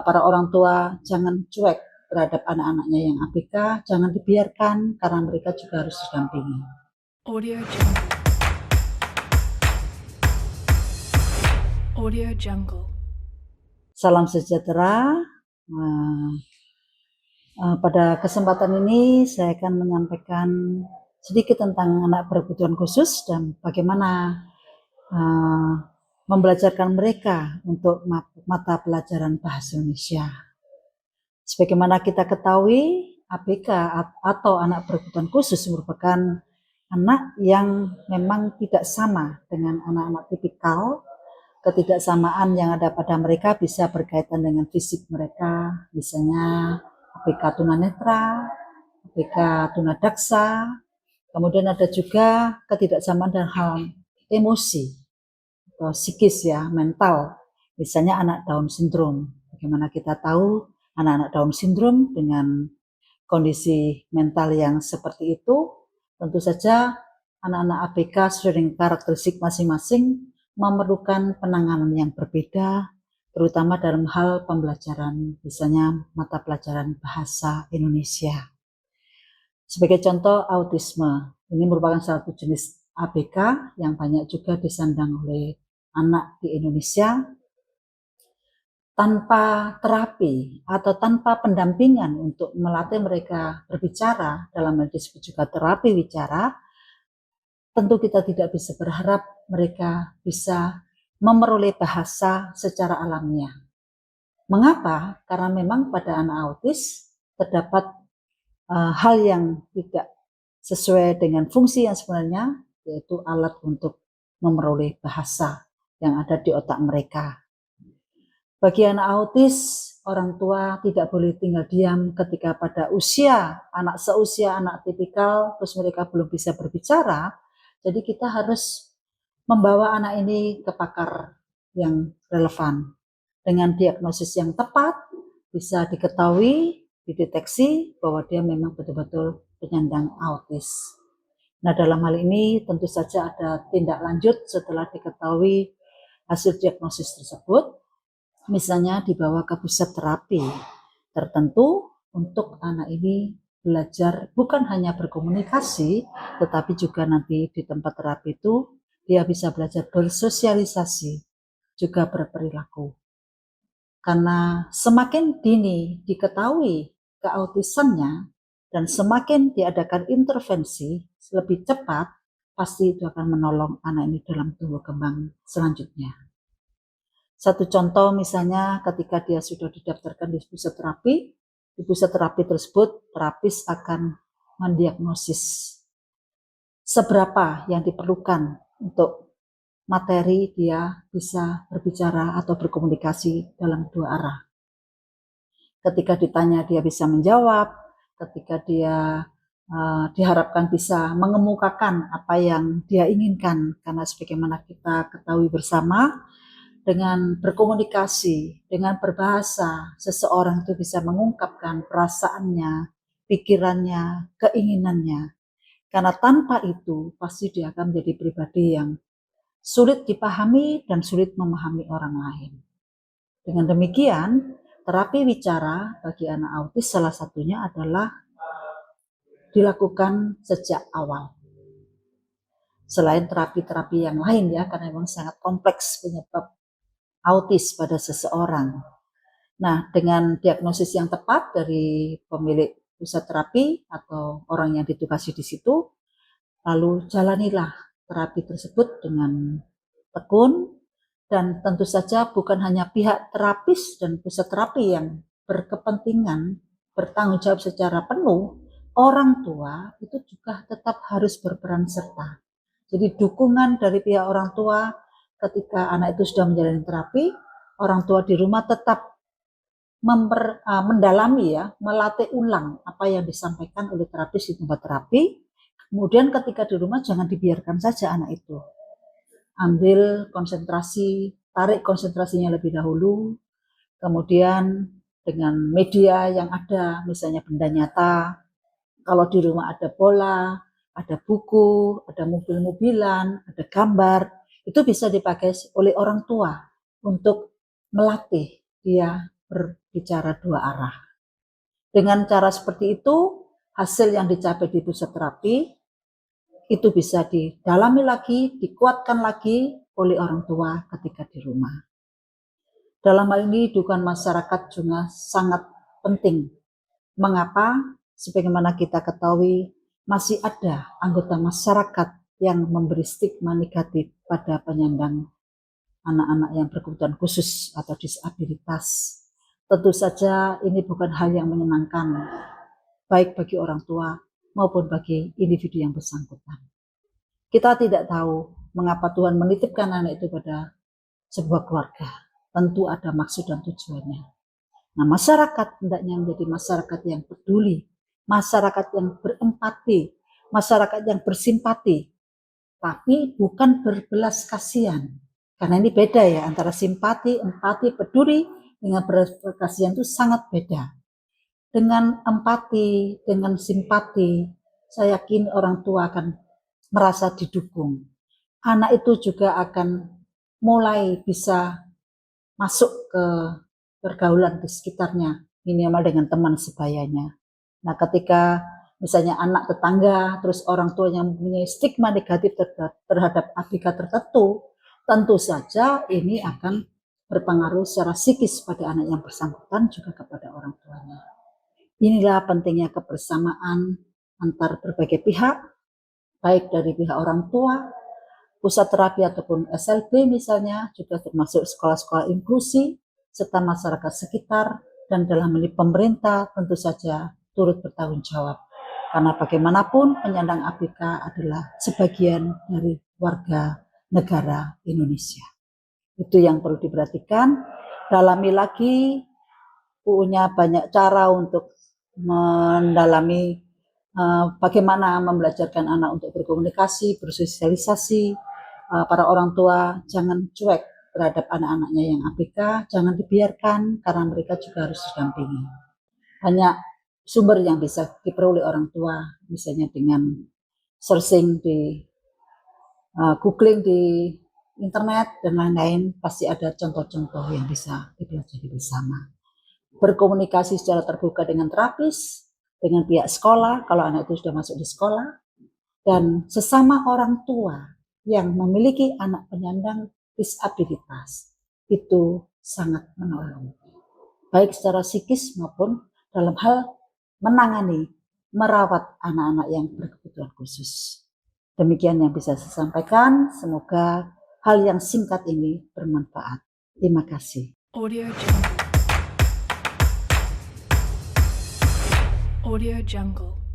para orang tua jangan cuek terhadap anak-anaknya yang ABK, jangan dibiarkan karena mereka juga harus didampingi. Audio Jungle. Audio Jungle. Salam sejahtera. Pada kesempatan ini saya akan menyampaikan sedikit tentang anak berkebutuhan khusus dan bagaimana membelajarkan mereka untuk mata pelajaran bahasa Indonesia. Sebagaimana kita ketahui, ABK atau anak berkebutuhan khusus merupakan anak yang memang tidak sama dengan anak-anak tipikal. Ketidaksamaan yang ada pada mereka bisa berkaitan dengan fisik mereka, misalnya ABK tunanetra, ABK tunadaksa, kemudian ada juga ketidaksamaan dalam hal emosi atau psikis ya, mental, misalnya anak Down syndrome. Bagaimana kita tahu anak-anak Down syndrome dengan kondisi mental yang seperti itu, tentu saja anak-anak ABK sesuai dengan karakteristik masing-masing memerlukan penanganan yang berbeda, terutama dalam hal pembelajaran, misalnya mata pelajaran bahasa Indonesia. Sebagai contoh, autisme. Ini merupakan satu jenis ABK yang banyak juga disandang oleh anak di Indonesia. Tanpa terapi atau tanpa pendampingan untuk melatih mereka berbicara, dalam hal disebut juga terapi bicara, tentu kita tidak bisa berharap mereka bisa memperoleh bahasa secara alamiah. Mengapa? Karena memang pada anak autis terdapat hal yang tidak sesuai dengan fungsi yang sebenarnya, yaitu alat untuk memperoleh bahasa yang ada di otak mereka. Bagi anak autis, orang tua tidak boleh tinggal diam ketika pada usia anak seusia anak tipikal, terus mereka belum bisa berbicara. Jadi kita harus membawa anak ini ke pakar yang relevan. Dengan diagnosis yang tepat, bisa diketahui, dideteksi bahwa dia memang betul-betul penyandang autis. Nah, dalam hal ini tentu saja ada tindak lanjut setelah diketahui hasil diagnosis tersebut. Misalnya dibawa ke pusat terapi tertentu untuk anak ini belajar bukan hanya berkomunikasi, tetapi juga nanti di tempat terapi itu dia bisa belajar bersosialisasi, juga berperilaku. Karena semakin dini diketahui keautisannya dan semakin diadakan intervensi lebih cepat, pasti itu akan menolong anak ini dalam tumbuh kembang selanjutnya. Satu contoh misalnya ketika dia sudah didaftarkan di pusat terapi tersebut terapis akan mendiagnosis seberapa yang diperlukan untuk materi dia bisa berbicara atau berkomunikasi dalam dua arah. Ketika ditanya dia bisa menjawab, ketika dia diharapkan bisa mengemukakan apa yang dia inginkan, karena sebagaimana kita ketahui bersama, dengan berkomunikasi, dengan berbahasa, seseorang itu bisa mengungkapkan perasaannya, pikirannya, keinginannya. Karena tanpa itu, pasti dia akan menjadi pribadi yang sulit dipahami dan sulit memahami orang lain. Dengan demikian, terapi bicara bagi anak autis salah satunya adalah dilakukan sejak awal. Selain terapi-terapi yang lain ya, karena memang sangat kompleks penyebab autis pada seseorang. Nah, dengan diagnosis yang tepat dari pemilik pusat terapi atau orang yang ditugasi di situ, lalu jalanilah terapi tersebut dengan tekun, dan tentu saja bukan hanya pihak terapis dan pusat terapi yang berkepentingan bertanggung jawab secara penuh, orang tua itu juga tetap harus berperan serta. Jadi dukungan dari pihak orang tua ketika anak itu sudah menjalani terapi, orang tua di rumah tetap mendalami ya, melatih ulang apa yang disampaikan oleh terapis di tempat terapi. Kemudian ketika di rumah jangan dibiarkan saja anak itu. Ambil konsentrasi, tarik konsentrasinya lebih dahulu. Kemudian dengan media yang ada, misalnya benda nyata. Kalau di rumah ada bola, ada buku, ada mobil-mobilan, ada gambar, itu bisa dipakai oleh orang tua untuk melatih dia berbicara dua arah. Dengan cara seperti itu, hasil yang dicapai di pusat terapi itu bisa didalami lagi, dikuatkan lagi oleh orang tua ketika di rumah. Dalam hal ini dukungan masyarakat juga sangat penting. Mengapa? Sebagaimana kita ketahui, masih ada anggota masyarakat yang memberi stigma negatif pada penyandang anak-anak yang berkebutuhan khusus atau disabilitas. Tentu saja ini bukan hal yang menyenangkan, baik bagi orang tua maupun bagi individu yang bersangkutan. Kita tidak tahu mengapa Tuhan menitipkan anak itu pada sebuah keluarga. Tentu ada maksud dan tujuannya. Nah, masyarakat hendaknya menjadi masyarakat yang peduli, masyarakat yang berempati, masyarakat yang bersimpati, tapi bukan berbelas kasihan. Karena ini beda ya, antara simpati, empati, peduli dengan belas kasihan itu sangat beda. Dengan empati, dengan simpati, saya yakin orang tua akan merasa didukung. Anak itu juga akan mulai bisa masuk ke pergaulan di sekitarnya, minimal dengan teman sebayanya. Nah, ketika misalnya anak tetangga, terus orang tuanya mempunyai stigma negatif terhadap ABK tertentu, tentu saja ini akan berpengaruh secara psikis pada anak yang bersangkutan juga kepada orang tuanya. Inilah pentingnya kebersamaan antar berbagai pihak, baik dari pihak orang tua, pusat terapi ataupun SLB misalnya, juga termasuk sekolah-sekolah inklusi, serta masyarakat sekitar, dan dalam hal pemerintah tentu saja turut bertanggung jawab. Karena bagaimanapun penyandang ABK adalah sebagian dari warga negara Indonesia. Itu yang perlu diperhatikan. Dalami lagi, punya banyak cara untuk mendalami bagaimana membelajarkan anak untuk berkomunikasi, bersosialisasi. Para orang tua jangan cuek terhadap anak-anaknya yang ABK, jangan dibiarkan karena mereka juga harus didampingi. Banyak sumber yang bisa diperoleh orang tua, misalnya dengan searching di googling di internet dan lain-lain, pasti ada contoh-contoh yang bisa dipelajari bersama. Berkomunikasi secara terbuka dengan terapis, dengan pihak sekolah, kalau anak itu sudah masuk di sekolah, dan sesama orang tua yang memiliki anak penyandang disabilitas, itu sangat menolong, baik secara psikis maupun dalam hal menangani, merawat anak-anak yang berkebutuhan khusus. Demikian yang bisa saya sampaikan, semoga hal yang singkat ini bermanfaat. Terima kasih. Audio Jungle. Audio Jungle.